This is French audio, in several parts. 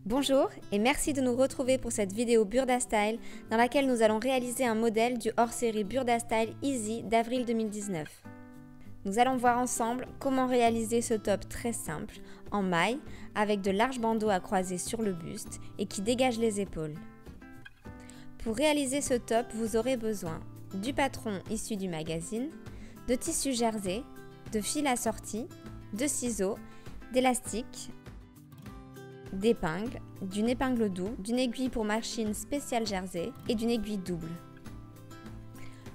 Bonjour et merci de nous retrouver pour cette vidéo Burda Style dans laquelle nous allons réaliser un modèle du hors-série Burda Style Easy d'avril 2019. Nous allons voir ensemble comment réaliser ce top très simple en maille avec de larges bandeaux à croiser sur le buste et qui dégagent les épaules. Pour réaliser ce top, vous aurez besoin du patron issu du magazine, de tissu jersey, de fil assorti, de ciseaux, d'élastique, d'épingles, d'une épingle double, d'une aiguille pour machine spéciale jersey et d'une aiguille double.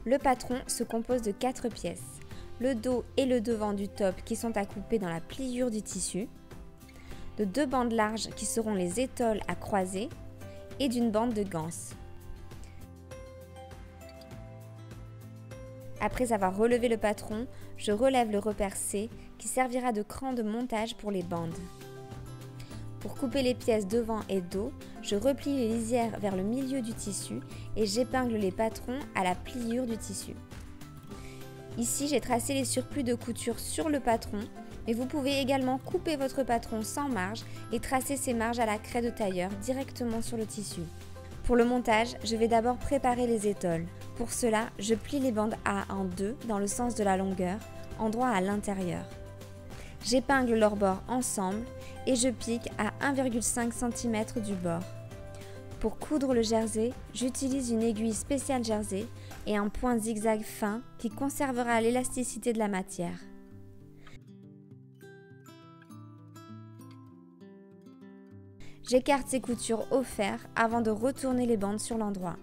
Le patron se compose de 4 pièces, le dos et le devant du top qui sont à couper dans la pliure du tissu, de 2 bandes larges qui seront les étoiles à croiser et d'une bande de ganse. Après avoir relevé le patron, je relève le repère C qui servira de cran de montage pour les bandes. Pour couper les pièces devant et dos, je replie les lisières vers le milieu du tissu et j'épingle les patrons à la pliure du tissu. Ici, j'ai tracé les surplus de couture sur le patron, mais vous pouvez également couper votre patron sans marge et tracer ces marges à la craie de tailleur directement sur le tissu. Pour le montage, je vais d'abord préparer les étoiles. Pour cela, je plie les bandes A en deux dans le sens de la longueur, endroit à l'intérieur. J'épingle leurs bords ensemble et je pique à 1,5 cm du bord. Pour coudre le jersey, j'utilise une aiguille spéciale jersey et un point zigzag fin qui conservera l'élasticité de la matière. J'écarte ces coutures au fer avant de retourner les bandes sur l'endroit.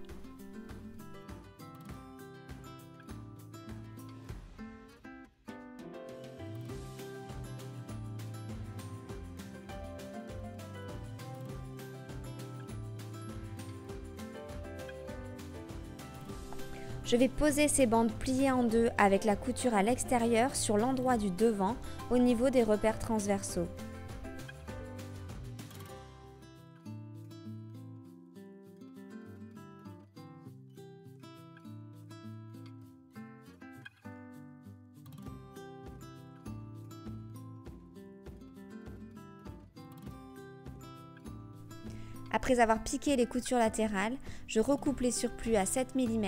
Je vais poser ces bandes pliées en deux avec la couture à l'extérieur sur l'endroit du devant au niveau des repères transversaux. Après avoir piqué les coutures latérales, je recoupe les surplus à 7 mm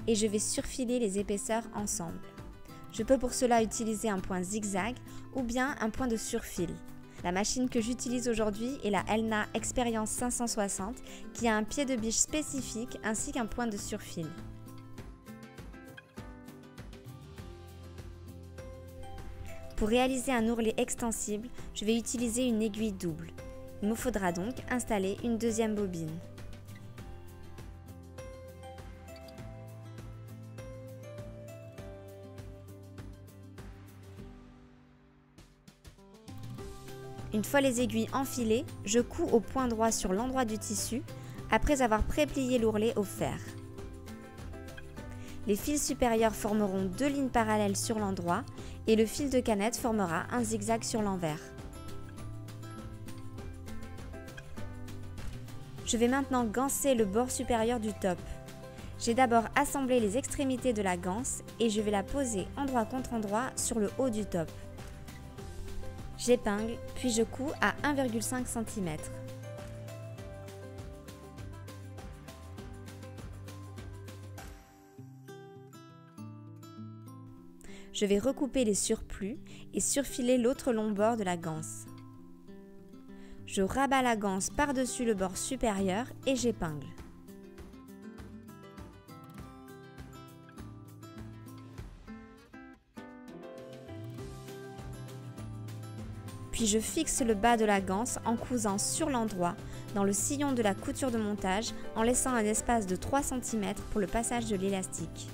et je vais surfiler les épaisseurs ensemble. Je peux pour cela utiliser un point zigzag ou bien un point de surfil. La machine que j'utilise aujourd'hui est la Elna Experience 560 qui a un pied de biche spécifique ainsi qu'un point de surfil. Pour réaliser un ourlet extensible, je vais utiliser une aiguille double. Il me faudra donc installer une deuxième bobine. Une fois les aiguilles enfilées, je couds au point droit sur l'endroit du tissu après avoir préplié l'ourlet au fer. Les fils supérieurs formeront 2 lignes parallèles sur l'endroit et le fil de canette formera un zigzag sur l'envers. Je vais maintenant ganser le bord supérieur du top. J'ai d'abord assemblé les extrémités de la ganse et je vais la poser endroit contre endroit sur le haut du top. J'épingle, puis je couds à 1,5 cm. Je vais recouper les surplus et surfiler l'autre long bord de la ganse. Je rabats la ganse par-dessus le bord supérieur et j'épingle. Puis je fixe le bas de la ganse en cousant sur l'endroit dans le sillon de la couture de montage en laissant un espace de 3 cm pour le passage de l'élastique.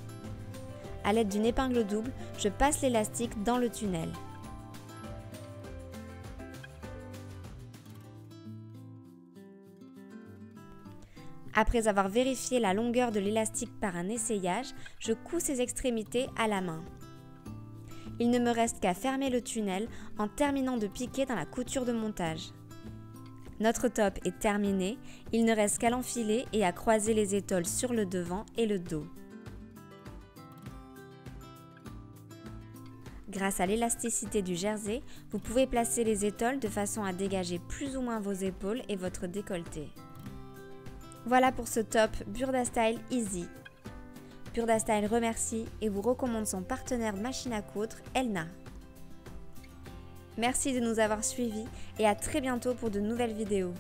À l'aide d'une épingle double, je passe l'élastique dans le tunnel. Après avoir vérifié la longueur de l'élastique par un essayage, je couds ses extrémités à la main. Il ne me reste qu'à fermer le tunnel en terminant de piquer dans la couture de montage. Notre top est terminé, il ne reste qu'à l'enfiler et à croiser les étoiles sur le devant et le dos. Grâce à l'élasticité du jersey, vous pouvez placer les étoiles de façon à dégager plus ou moins vos épaules et votre décolleté. Voilà pour ce top Burda Style Easy. Burda Style remercie et vous recommande son partenaire machine à coudre, Elna. Merci de nous avoir suivis et à très bientôt pour de nouvelles vidéos.